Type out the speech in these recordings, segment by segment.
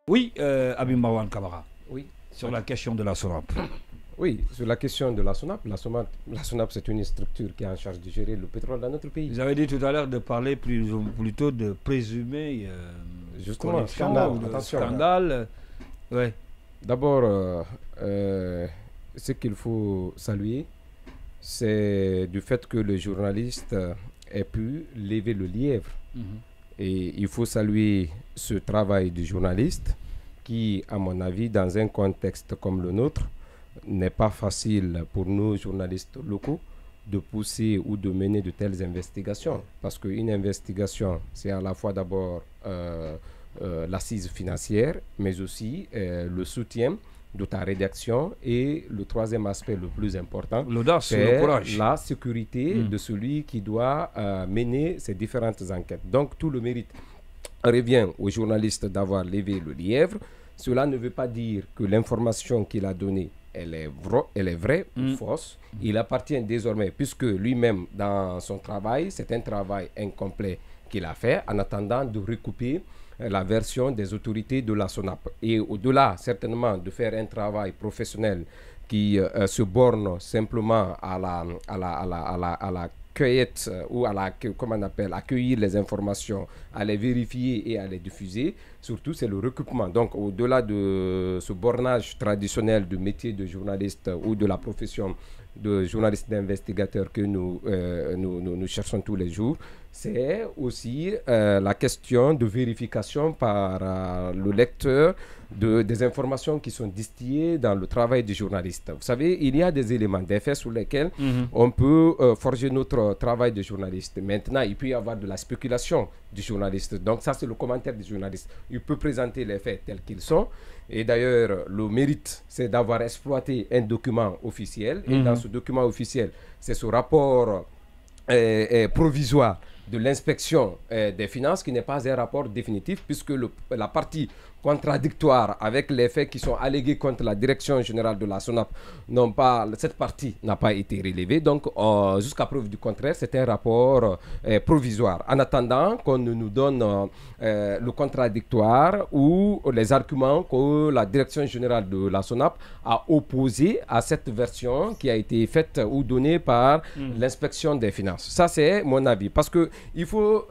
Oui, Abim Marwan Kamara, Oui. sur la question de la SONAP. Oui, sur la question de la SONAP, la SONAP c'est une structure qui est en charge de gérer le pétrole dans notre pays. Vous avez dit tout à l'heure de parler plutôt de présumé Justement, scandale. Ouais. D'abord, ce qu'il faut saluer, c'est du fait que le journaliste ait pu lever le lièvre. Et il faut saluer ce travail du journaliste qui, à mon avis, dans un contexte comme le nôtre, n'est pas facile pour nos journalistes locaux de pousser ou de mener de telles investigations. Parce qu'une investigation, c'est à la fois d'abord l'assise financière, mais aussi le soutien de ta rédaction, et le troisième aspect le plus important, c'est la sécurité de celui qui doit mener ces différentes enquêtes. Donc tout le mérite revient aux journalistes d'avoir levé le lièvre. Cela ne veut pas dire que l'information qu'il a donnée elle est vraie ou fausse. Il appartient désormais, puisque lui-même dans son travail, c'est un travail incomplet qu'il a fait, en attendant de recouper la version des autorités de la SONAP. Et au-delà, certainement, de faire un travail professionnel qui se borne simplement à la cueillette ou à la, comment on appelle, accueillir les informations, à les vérifier et à les diffuser, surtout c'est le recoupement. Donc au-delà de ce bornage traditionnel du métier de journaliste ou de la profession de journaliste d'investigateur que nous cherchons tous les jours, c'est aussi la question de vérification par le lecteur des informations qui sont distillées dans le travail du journaliste. Vous savez, il y a des éléments, des faits sur lesquels on peut forger notre travail de journaliste. Maintenant, il peut y avoir de la spéculation du journaliste. Donc ça, c'est le commentaire du journaliste. Il peut présenter les faits tels qu'ils sont. Et d'ailleurs, le mérite, c'est d'avoir exploité un document officiel. Et dans ce document officiel, c'est ce rapport provisoire de l'inspection des finances, qui n'est pas un rapport définitif, puisque la partie contradictoire avec les faits qui sont allégués contre la direction générale de la SONAP, cette partie n'a pas été relevée. Donc, jusqu'à preuve du contraire, c'est un rapport provisoire. En attendant qu'on nous donne le contradictoire ou les arguments que la direction générale de la SONAP a opposés à cette version qui a été faite ou donnée par l'inspection des finances. Ça, c'est mon avis. Parce que il faut,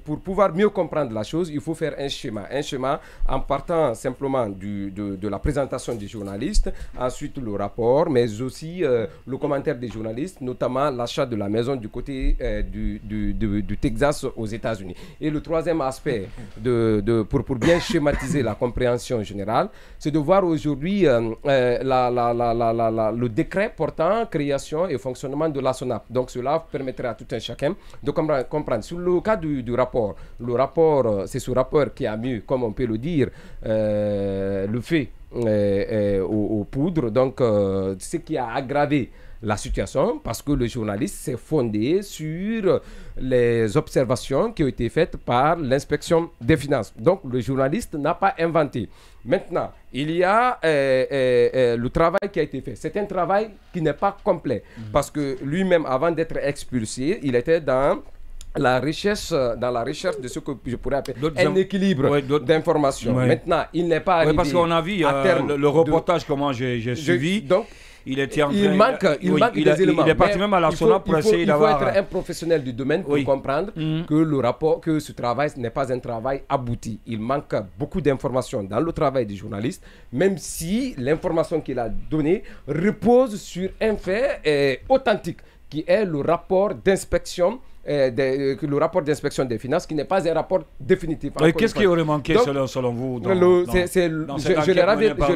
pour pouvoir mieux comprendre la chose, il faut faire un schéma en partant simplement de la présentation des journalistes, ensuite le rapport, mais aussi le commentaire des journalistes, notamment l'achat de la maison du côté du Texas aux États-Unis. Et le troisième aspect, pour bien schématiser la compréhension générale, c'est de voir aujourd'hui le décret portant création et fonctionnement de la SONAP. Donc cela permettrait à tout un chacun de comprendre. Sur le cas du rapport, le rapport, c'est ce rapport qui a mis, comme on peut le dire, le fait aux poudres, donc ce qui a aggravé la situation, parce que le journaliste s'est fondé sur les observations qui ont été faites par l'inspection des finances. Donc le journaliste n'a pas inventé. Maintenant, il y a le travail qui a été fait. C'est un travail qui n'est pas complet, parce que lui-même, avant d'être expulsé, il était dans la recherche de ce que je pourrais appeler un équilibre d'informations. Maintenant, il n'est pas arrivé parce qu'on a vu le reportage, comment j'ai suivi. Donc, il était en train, il manque des éléments. Il est parti même à la SONAP pour essayer d'avoir... Il faut être un professionnel du domaine pour comprendre que ce travail n'est pas un travail abouti. Il manque beaucoup d'informations dans le travail du journaliste, même si l'information qu'il a donnée repose sur un fait authentique, qui est le rapport d'inspection le rapport d'inspection des finances, qui n'est pas un rapport définitif. Qu'est-ce qui aurait manqué selon vous je l'ai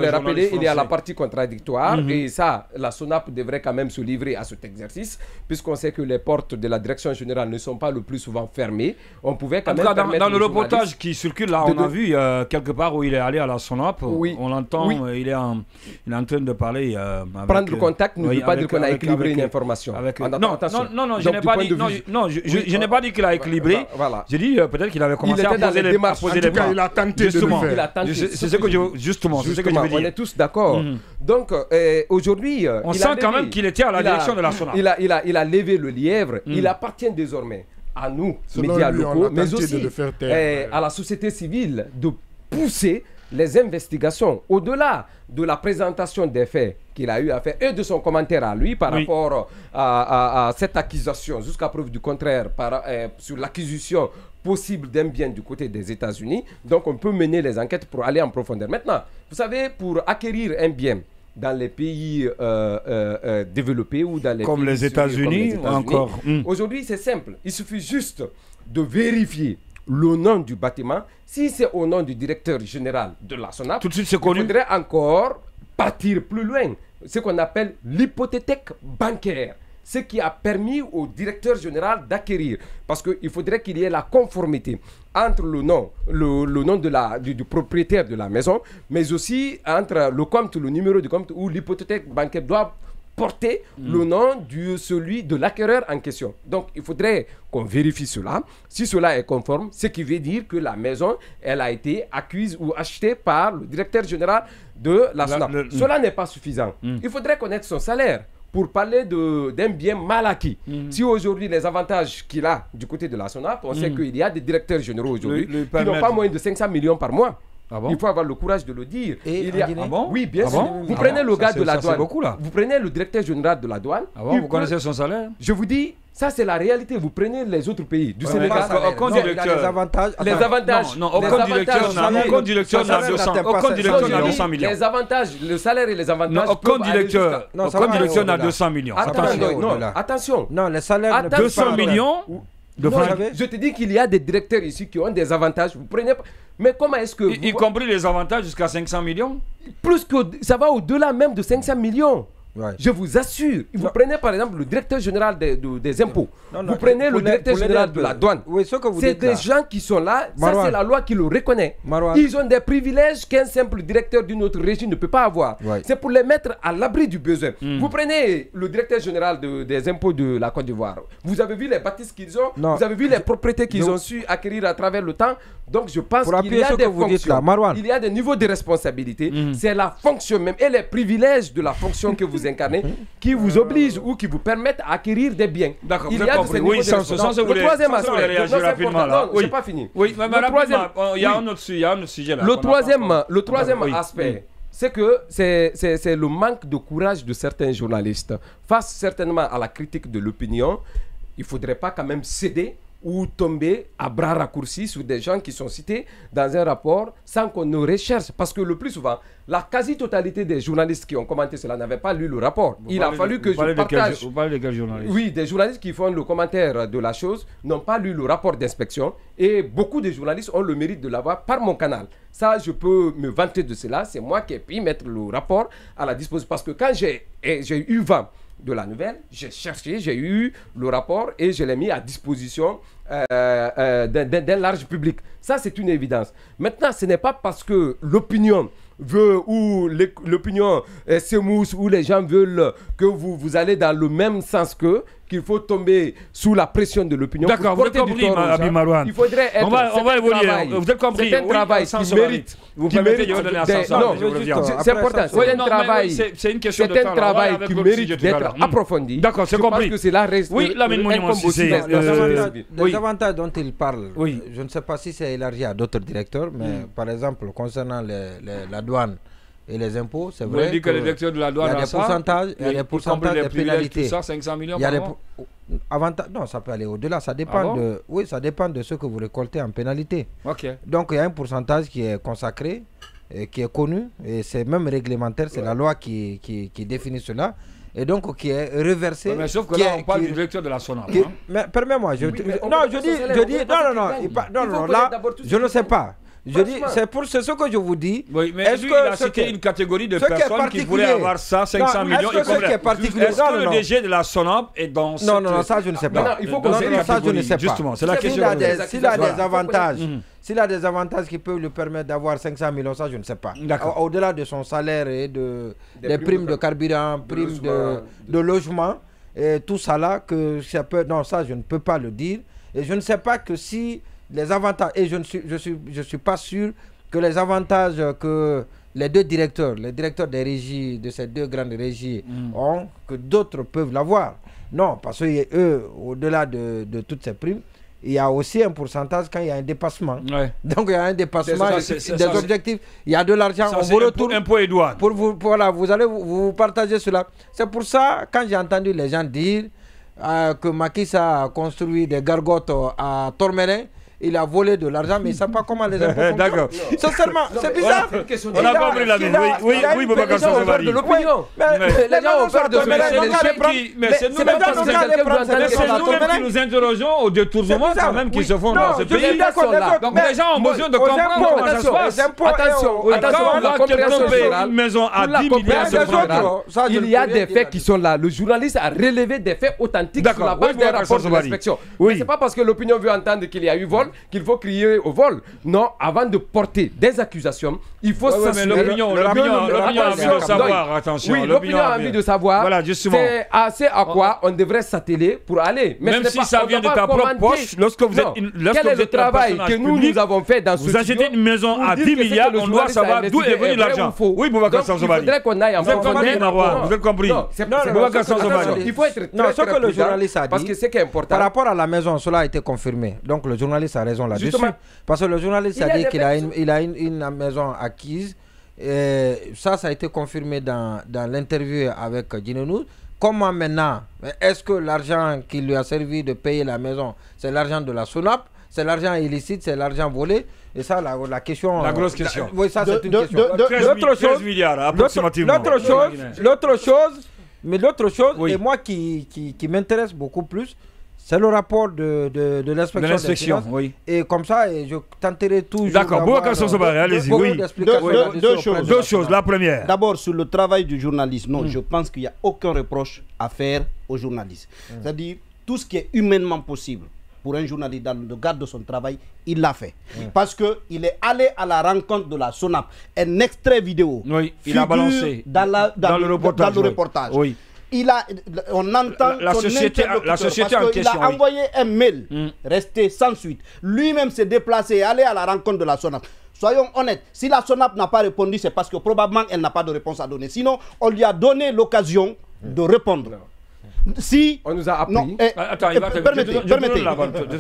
rappelé, il y a la partie contradictoire, et ça, la SONAP devrait quand même se livrer à cet exercice, puisqu'on sait que les portes de la direction générale ne sont pas le plus souvent fermées. On pouvait quand même dans le reportage qui circule là, on a vu quelque part où il est allé à la SONAP, on l'entend, il est en train de parler. Prendre contact ne veut pas dire qu'on a équilibré une information. Non, je n'ai pas dit... Je n'ai pas dit qu'il a équilibré. Voilà. J'ai dit peut-être qu'il avait commencé à poser les démarches. En tout cas, il a tenté de le faire. C'est ce que je veux dire. On est tous d'accord. Donc aujourd'hui, on sent quand même qu'il était à la direction de la SONAP. Il a levé le lièvre. Il appartient désormais à nous, médias locaux, mais aussi à la société civile, de pousser les investigations, au-delà de la présentation des faits qu'il a eu à faire et de son commentaire à lui par rapport à cette accusation, jusqu'à preuve du contraire, sur l'acquisition possible d'un bien du côté des États-Unis. Donc, on peut mener les enquêtes pour aller en profondeur. Maintenant, vous savez, pour acquérir un bien dans les pays développés ou dans les comme pays les États-Unis encore. Aujourd'hui, c'est simple. Il suffit juste de vérifier le nom du bâtiment. Si c'est au nom du directeur général de la SONAP, tout de suite, c'est connu. Il faudrait encore partir plus loin. Ce qu'on appelle l'hypothétique bancaire. Ce qui a permis au directeur général d'acquérir. Parce qu'il faudrait qu'il y ait la conformité entre le nom du propriétaire de la maison, mais aussi entre le compte, le numéro du compte, où l'hypothétique bancaire doit porter le nom celui de l'acquéreur en question. Donc, il faudrait qu'on vérifie cela. Si cela est conforme, ce qui veut dire que la maison, elle a été acquise ou achetée par le directeur général de la SONAP. Cela n'est pas suffisant. Il faudrait connaître son salaire pour parler d'un bien mal acquis. Si aujourd'hui, les avantages qu'il a du côté de la SONAP, on sait qu'il y a des directeurs généraux aujourd'hui qui n'ont pas moins de 500 millions par mois. Ah bon? Il faut avoir le courage de le dire. Et ah bon? Oui, bien sûr. Vous prenez le gars de la douane. Beaucoup, là. Vous prenez le directeur général de la douane. Ah bon? Vous connaissez son salaire? Je vous dis, ça c'est la réalité. Vous prenez les autres pays du Sénégal. Aucun directeur. Les avantages. Les avantages. Non, aucun directeur n'a 200 millions. Les avantages, le salaire et les avantages. Aucun directeur n'a 200 millions. Attention. Non, les salaires. 200 millions. Je te dis qu'il y a des directeurs ici qui ont des avantages. Vous prenez. Mais comment est-ce que. Y compris les avantages jusqu'à 500 millions? Plus que. Ça va au-delà même de 500 millions. Ouais. Je vous assure. Vous prenez par exemple le directeur général des impôts. Vous prenez le directeur général de la douane. Oui, c'est des gens qui sont là. Ça, c'est la loi qui le reconnaît. Ils ont des privilèges qu'un simple directeur d'une autre région ne peut pas avoir. Ouais. C'est pour les mettre à l'abri du besoin. Vous prenez le directeur général des impôts de la Côte d'Ivoire. Vous avez vu les bâtisses qu'ils ont. Vous avez vu les propriétés qu'ils ont su acquérir à travers le temps. Donc je pense qu'il y a des fonctions. Il y a des niveaux de responsabilité. C'est la fonction même et les privilèges de la fonction que vous incarnés qui vous obligent ou qui vous permettent d'acquérir des biens. D'accord, il y a de ces niveaux de responsabilité. Le troisième aspect, non, c'est pas fini. Oui, mais il y a un autre sujet là. Le troisième aspect, c'est que c'est le manque de courage de certains journalistes. Face certainement à la critique de l'opinion, il ne faudrait pas quand même céder ou tomber à bras raccourcis sur des gens qui sont cités dans un rapport sans qu'on ne recherche. Parce que le plus souvent, la quasi-totalité des journalistes qui ont commenté cela n'avaient pas lu le rapport. Il a fallu que je partage... Vous parlez de quels journalistes? Oui, des journalistes qui font le commentaire de la chose n'ont pas lu le rapport d'inspection et beaucoup de journalistes ont le mérite de l'avoir par mon canal. Ça, je peux me vanter de cela. C'est moi qui ai pu mettre le rapport à la disposition. Parce que quand j'ai eu vent de la nouvelle, j'ai cherché, j'ai eu le rapport et je l'ai mis à disposition d'un large public. Ça, c'est une évidence. Maintenant, ce n'est pas parce que l'opinion veut ou l'opinion s'émousse ou les gens veulent que vous allez dans le même sens qu'eux qu'il faut tomber sous la pression de l'opinion. D'accord, vous avez compris, Abi Marouane. Il faudrait être... On va évoluer. Vous avez compris. C'est un travail qui mérite. Vous permettez de donner un sens. Non, c'est important. C'est un travail. C'est une question de temps. C'est un travail qui mérite d'être approfondi. D'accord, c'est compris. Je pense que cela reste. Oui, la même les avantages dont il parle, je ne sais pas si c'est élargi à d'autres directeurs, mais par exemple, concernant la douane et les impôts, c'est vrai. Vous dit que les directeurs de la douane, il y a des pourcentages de pénalités. Tout ça, 500 millions par mois. Non, ça peut aller au-delà. Ça dépend ça dépend de ce que vous récoltez en pénalité. Okay. Donc, il y a un pourcentage qui est consacré, qui est connu, et c'est même réglementaire. C'est la loi qui définit cela. Et donc, qui est reversé. Mais sauf que là, on parle du directeur de la SONAP. Mais permets-moi, je dis, non, là, je ne sais pas. Je dis, c'est ce que je vous dis. Oui, mais lui, il a cité une catégorie de personnes qui voulaient avoir ça, 500 millions. Est-ce que le DG de la SONAP est dans cette... Non, ça je ne sais pas. Ça je ne sais pas. Justement, c'est la question. S'il a des avantages, s'il a des avantages qui peuvent lui permettre d'avoir 500 millions, ça je ne sais pas. Au-delà de son salaire et des primes de carburant, primes de logement, et tout ça là, que ça peut... Non, ça je ne peux pas le dire. Et je ne sais pas que si... les avantages, et je suis pas sûr que les avantages que les directeurs des régies, de ces deux grandes régies ont, que d'autres peuvent l'avoir. Non, parce que eux, au-delà de toutes ces primes, il y a aussi un pourcentage quand il y a un dépassement. Ouais. Donc il y a un dépassement des objectifs. Il y a de l'argent, on vous retourne. Impôt et douane. Pour vous, voilà, vous allez vous partager cela. C'est pour ça, quand j'ai entendu les gens dire que Macky Sall a construit des gargotes à Tormelin, il a volé de l'argent, mais il ne sait pas comment les impôts fonctionnent. D'accord. Sincèrement, c'est bizarre. On a compris la vie. Oui, Boubacar Sanzobari. De l'opinion. Les gens ont peur de mais c'est nous qui nous interrogeons au détournement quand même qui se font dans ce pays. Donc les gens ont besoin de comprendre comment ça se passe. Attention, on voit quelqu'un payer une maison à 10 milliards. Il y a des faits qui sont là. Le journaliste a relevé des faits authentiques sur la base des rapports de l'inspection. Mais ce n'est pas parce que l'opinion veut entendre qu'il y a eu vol qu'il faut crier au vol. Non, avant de porter des accusations, il faut s'assurer. L'opinion a envie de savoir, attention. Oui, l'opinion a envie de savoir. Voilà, justement. C'est assez à quoi on devrait s'atteler pour aller. Mais même si ça vient de ta propre poche, lorsque vous êtes quel est le travail que nous avons fait dans ce studio? Vous achetez une maison à 10 milliards, on doit savoir d'où est venu l'argent. Oui, Boubacar Sanzobari. Il faudrait qu'on aille en profondeur. Vous avez compris. Boubacar Sanzobari. Il faut être très ce que le journaliste a dit, parce que c'est important. Par rapport à la maison, cela a été confirmé. Donc le journaliste a raison là-dessus. Parce que le journaliste a dit qu'il a une maison acquise. Ça a été confirmé dans l'interview avec Djinenou. Comment maintenant, est-ce que l'argent qui lui a servi de payer la maison, c'est l'argent de la SONAP, c'est l'argent illicite, c'est l'argent volé? Et ça, la question... La grosse question. Oui, ça c'est une question. 13 milliards approximativement. L'autre chose, et moi qui m'intéresse beaucoup plus, c'est le rapport de l'inspection. Oui. Et comme ça, je tenterai toujours. D'accord, Boubacar Sanzobari, allez-y. Oui. Deux choses. La première. D'abord, sur le travail du journaliste, non, je pense qu'il n'y a aucun reproche à faire aux journalistes. C'est-à-dire, tout ce qui est humainement possible pour un journaliste dans le cadre de son travail, il l'a fait. Parce qu'il est allé à la rencontre de la SONAP. Un extrait vidéo. Oui, il a balancé dans le reportage. Oui. On entend la société en question. Il a envoyé un mail, resté sans suite. Lui-même s'est déplacé, allé à la rencontre de la SONAP. Soyons honnêtes, si la SONAP n'a pas répondu, c'est parce que probablement elle n'a pas de réponse à donner. Sinon, on lui a donné l'occasion de répondre. Si on nous a appris. Non,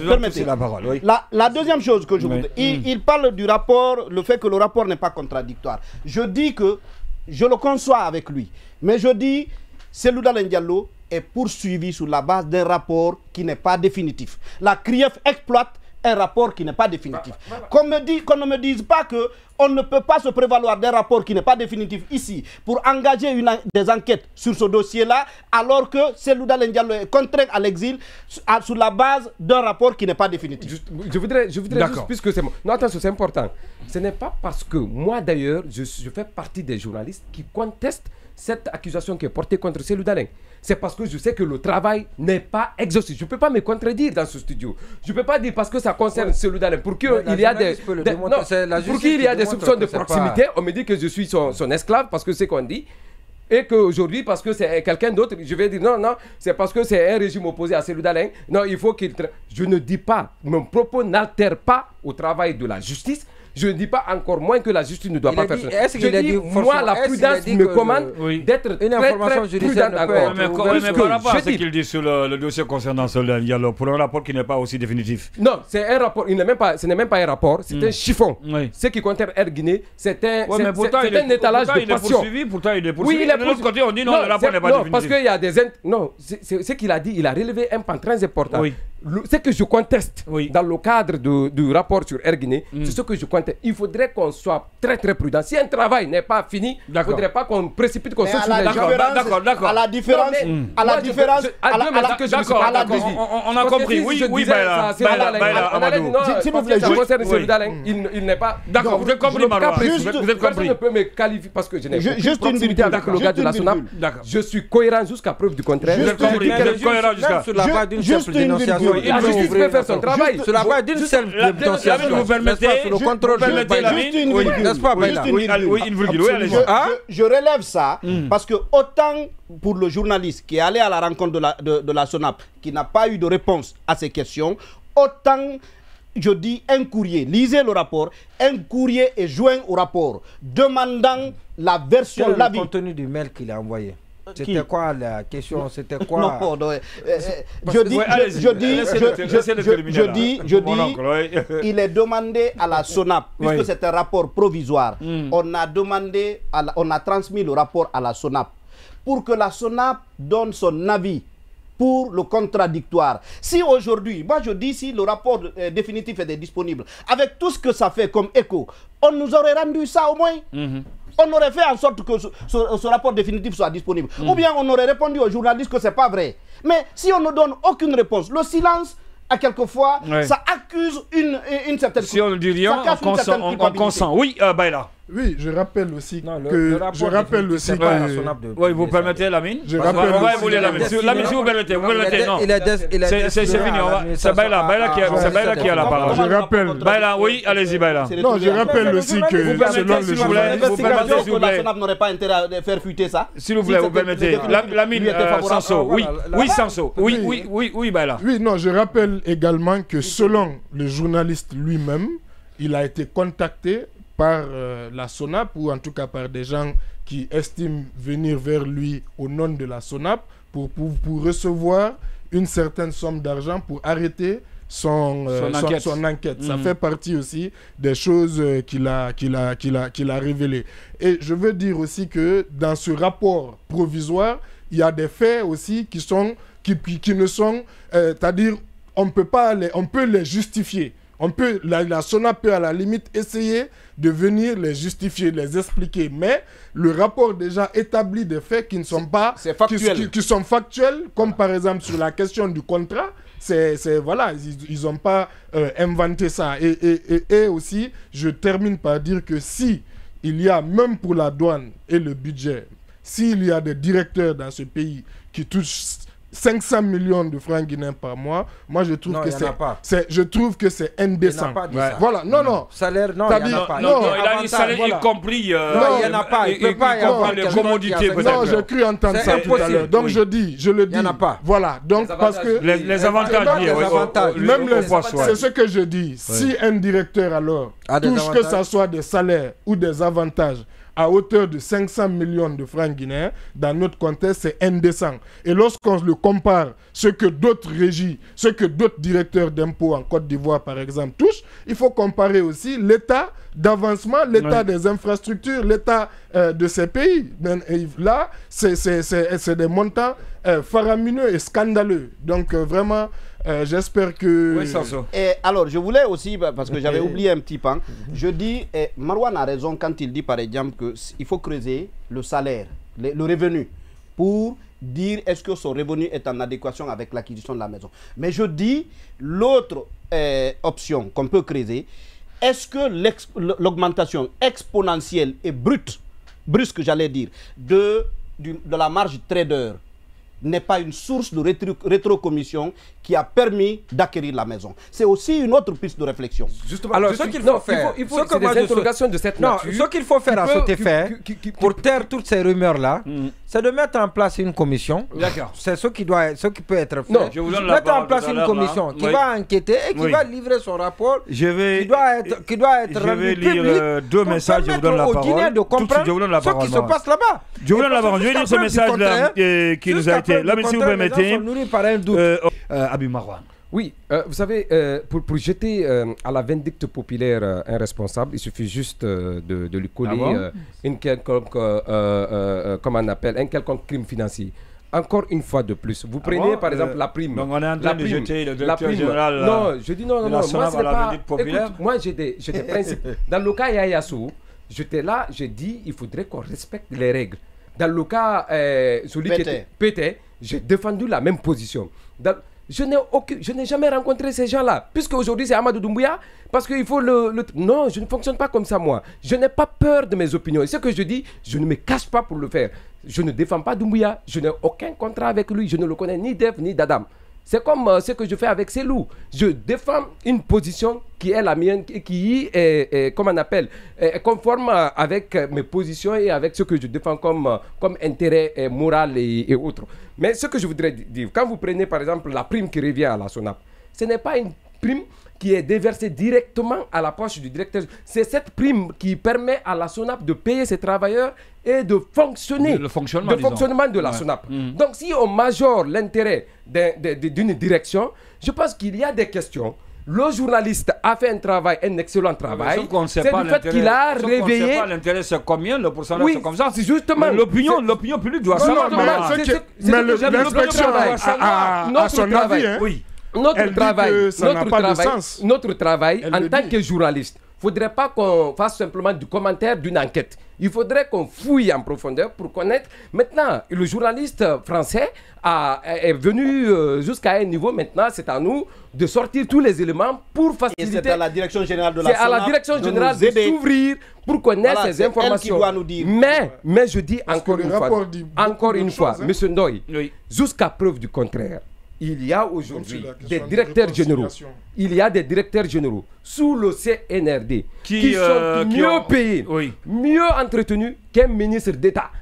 permettez la parole. Oui. La deuxième chose que je voudrais, il parle du rapport, le fait que le rapport n'est pas contradictoire. Je dis que je le conçois avec lui, mais je dis Cellou Dalein Diallo est poursuivi sur la base d'un rapport qui n'est pas définitif. La CRIEF exploite un rapport qui n'est pas définitif. Qu'on ne me dise pas qu'on ne peut pas se prévaloir d'un rapport qui n'est pas définitif ici pour engager des enquêtes sur ce dossier-là, alors que Cellou Dalein Diallo est contraint à l'exil sur la base d'un rapport qui n'est pas définitif. Je voudrais juste, puisque c'est... Non, attention, c'est important. Ce n'est pas parce que moi, d'ailleurs, je fais partie des journalistes qui contestent cette accusation qui est portée contre Cellou Dalein. C'est parce que je sais que le travail n'est pas exhaustif. Je ne peux pas me contredire dans ce studio. Je ne peux pas dire parce que ça concerne Cellou Dalein. Pour qu'il y a des soupçons de proximité, on me dit que je suis son esclave parce que c'est ce qu'on dit. Et qu'aujourd'hui, parce que c'est quelqu'un d'autre, je vais dire non, c'est parce que c'est un régime opposé à Cellou Dalein. Non, il faut qu'il... Je ne dis pas, mon propos n'altère pas au travail de la justice. Je ne dis pas encore moins que la justice ne doit pas faire ça. Je dis, moi, la prudence me commande d'être très prudent encore. Mais par rapport à ce qu'il dit sur le dossier concernant Cellou Diallo, pour un rapport qui n'est pas aussi définitif. Non, c'est un rapport, ce n'est même pas un rapport, c'est un chiffon. Ce qui concerne Air Guinée, c'est un étalage de passion. Pourtant, il est poursuivi. Oui, de l'autre côté, on dit non, le rapport n'est pas définitif. Parce qu'il y a des... Non, c'est ce qu'il a dit, il a relevé un pan très important. Ce que je conteste dans le cadre du rapport sur Air Guinée, c'est ce que je conteste. Il faudrait qu'on soit très très prudent. Si un travail n'est pas fini, il ne faudrait pas qu'on précipite, qu'on saute sur les gens. D'accord. À la différence, on a compris. Oui, Baïla, Amadou. S'il vous plaît, ça concerne Cellou Dalein, il n'est pas... D'accord, vous êtes compris, Marois. Vous êtes compris. Personne ne peut me qualifier parce que je n'ai aucune proximité avec le gars de la SONAP. Je suis cohérent jusqu'à preuve du contraire. Vous êtes compris, vous êtes cohérent jusqu'à... Sur la base d'une simple dénonciation. La justice peut faire son travail. Sur la base d'une simple dénonciation. Vous permettez le contrôle de n'est-ce pas, je relève ça parce que autant pour le journaliste qui est allé à la rencontre de la SONAP, qui n'a pas eu de réponse à ces questions, autant je dis un courrier, lisez le rapport, un courrier est joint au rapport demandant la version, l'avis. Le contenu du mail qu'il a envoyé. C'était quoi la question? C'était quoi? Je dis, il est demandé à la SONAP, puisque c'est un rapport provisoire. On a transmis le rapport à la SONAP pour que la SONAP donne son avis pour le contradictoire. Si aujourd'hui, moi je dis, si le rapport définitif est disponible, avec tout ce que ça fait comme écho, on nous aurait rendu ça au moins. On aurait fait en sorte que ce rapport définitif soit disponible. Ou bien on aurait répondu aux journalistes que ce n'est pas vrai. Mais si on ne donne aucune réponse, le silence, à quelquefois, ça accuse une certaine... Si on ne dit rien, on consent. Oui, Baïla. Oui, je rappelle aussi que... Oui, vous permettez, Lamine? Je rappelle... On va évoluer, Lamine. Lamine, si vous permettez, non. C'est fini, c'est Baïla qui a la parole. Je rappelle... Baïla, oui, allez-y, Baïla. Non, je rappelle aussi que... Vous permettez, s'il vous plaît, la SONAP n'aurait pas intérêt à faire fuiter ça. S'il vous plaît, vous permettez. Lamine, Sanso, oui, Sanso, oui, Baïla. Oui, non, je rappelle également que selon le journaliste lui-même, il a été contacté par la SONAP, ou en tout cas par des gens qui estiment venir vers lui au nom de la SONAP pour recevoir une certaine somme d'argent pour arrêter son enquête. Ça fait partie aussi des choses qu'il a révélées. Et je veux dire aussi que dans ce rapport provisoire, il y a des faits aussi qui ne sont... c'est-à-dire, on peut les justifier. La SONAP peut à la limite essayer de venir les justifier, les expliquer. Mais le rapport déjà établit des faits qui ne sont pas... qui sont factuels, comme par exemple sur la question du contrat. Voilà, ils n'ont pas inventé ça. Et aussi, je termine par dire que si il y a, même pour la douane et le budget, s'il y a des directeurs dans ce pays qui touchent 500 millions de francs guinéens par mois, moi je trouve que c'est indécent. Voilà, non. Salaire, non, il n'y en a pas. Non, il a dit salaire y compris. Non, il n'y en a pas. Il ne peut pas y avoir les commodités. Non, j'ai cru entendre ça tout à l'heure. Donc je le dis. Il n'y en a pas. Voilà, donc parce que... Les avantages. Même c'est ce que je dis. Si un directeur alors touche que ce soit des salaires ou des avantages à hauteur de 500 millions de francs guinéens, dans notre contexte, c'est indécent. Et lorsqu'on le compare, ce que d'autres régies, ce que d'autres directeurs d'impôts en Côte d'Ivoire, par exemple, touchent, il faut comparer aussi l'état d'avancement, l'état des infrastructures, l'état de ces pays. Et là, c'est des montants faramineux et scandaleux. Donc, vraiment... j'espère que... Oui, et alors, je voulais aussi, parce que j'avais oublié un petit pan, je dis, Marouane a raison quand il dit par exemple qu'il faut creuser le salaire, le revenu, pour dire est-ce que son revenu est en adéquation avec l'acquisition de la maison. Mais je dis, l'autre option qu'on peut creuser, est-ce que l'augmentation exponentielle et brusque j'allais dire, de la marge trader n'est pas une source de rétrocommission qui a permis d'acquérir la maison. C'est aussi une autre piste de réflexion. Justement, alors, ce qu'il faut faire, c'est des interrogations de cette nature. Ce qu'il faut faire à cet effet, pour taire toutes ces rumeurs-là, c'est de mettre en place une commission. D'accord. C'est ce qui peut être fait. Non, je vous donne la mettre en place une commission qui va enquêter et qui va livrer son rapport qui doit être rendu public. Je vais lire deux messages, je vous donne la parole. Aux Guinéens de comprendre ce qui se passe là-bas. Je vous donne la parole. Je vais lire ce message-là qui nous a été... Là, mais si vous permettez... Abi Marouane. Oui, vous savez, pour jeter à la vindicte populaire un responsable, il suffit juste de lui coller une quelconque, comment on appelle, un quelconque crime financier. Encore une fois de plus, vous prenez par exemple la prime. Donc on est en train de jeter le directeur général. Non, je dis non. Moi, c'est pas... Écoute, moi, j'ai des principes. Dans le cas Yayassou, j'étais là, j'ai dit il faudrait qu'on respecte les règles. Dans le cas celui qui était pété, j'ai défendu la même position. Je n'ai jamais rencontré ces gens-là. Puisque aujourd'hui c'est Amadou Doumbouya, parce qu'il faut Non, je ne fonctionne pas comme ça, moi. Je n'ai pas peur de mes opinions. Et ce que je dis, je ne me cache pas pour le faire. Je ne défends pas Doumbouya. Je n'ai aucun contrat avec lui. Je ne le connais ni d'Eve ni d'Adam. C'est comme ce que je fais avec Selou. Je défends une position qui est la mienne, qui est, comment on appelle, est conforme avec mes positions et avec ce que je défends comme intérêt moral et autres. Mais ce que je voudrais dire, quand vous prenez par exemple la prime qui revient à la SONAP, ce n'est pas une prime qui est déversée directement à la poche du directeur. C'est cette prime qui permet à la SONAP de payer ses travailleurs et de fonctionner. Le fonctionnement de la SONAP. Donc si on majore l'intérêt d'une direction, je pense qu'il y a des questions. Le journaliste a fait un excellent travail. C'est du fait qu'il a réveillé. On ne sait pas l'intérêt, c'est combien, le pourcentage, c'est comme ça. C'est justement. L'opinion publique doit savoir. Mais l'inspection a son avis. Oui. Notre travail en tant que journaliste, il ne faudrait pas qu'on fasse simplement du commentaire d'une enquête. Il faudrait qu'on fouille en profondeur pour connaître. Maintenant, le journaliste français est venu jusqu'à un niveau. Maintenant, c'est à nous de sortir tous les éléments pour faciliter. Et c'est à la direction générale de la SONAP. C'est à la direction générale de s'ouvrir pour connaître ces informations. Elle qui doit nous dire. Mais je dis encore une fois, M. Ndoye, jusqu'à preuve du contraire, il y a aujourd'hui des directeurs généraux. Il y a des directeurs généraux sous le CNRD qui sont mieux payés, mieux entretenus qu'un ministre d'État.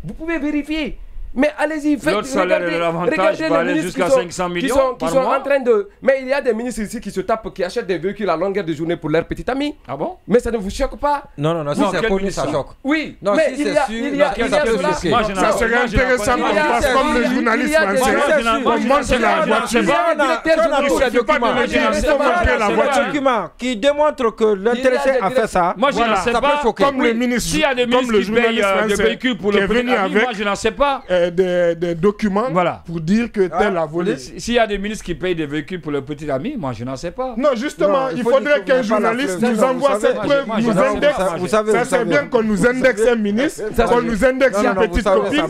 Vous pouvez vérifier. Mais allez-y, faites. L'autre salaire et l'avantage va aller jusqu'à 500 millions par mois. En train de... Mais il y a des ministres ici qui se tapent, qui achètent des véhicules à longueur de journée pour leurs petits amis. Ah bon? Mais ça ne vous choque pas? Non, si c'est connu, ça choque. Oui, non, mais si c'est sûr, ça serait intéressant qu'on fasse comme le journaliste français. On mange la voiture. Il y a un document qui démontre que l'intéressé a fait ça. Moi, je ne sais pas. Comme le ministre, s'il y a des ministres qui payent des véhicules pour le petit ami, moi, je n'en sais pas. Des documents pour dire que tel a volé. S'il y a des ministres qui payent des véhicules pour le petit ami, moi je n'en sais pas. Non, justement, il faudrait qu'un journaliste nous envoie cette preuve, nous indexe. Ça serait bien qu'on nous indexe un ministre, qu'on nous indexe une petite copine.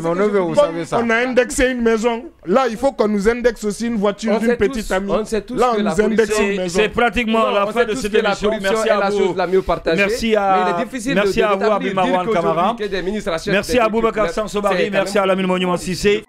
On a indexé une maison. Là, il faut qu'on nous indexe aussi une voiture d'une petite amie. Là, on nous indexe une maison. C'est pratiquement la fin de cette émission. Merci à vous. Merci à vous, Abim Marwan Kamara. Merci à Boubacar Samsobari. Merci à Lamine Monument Cissé.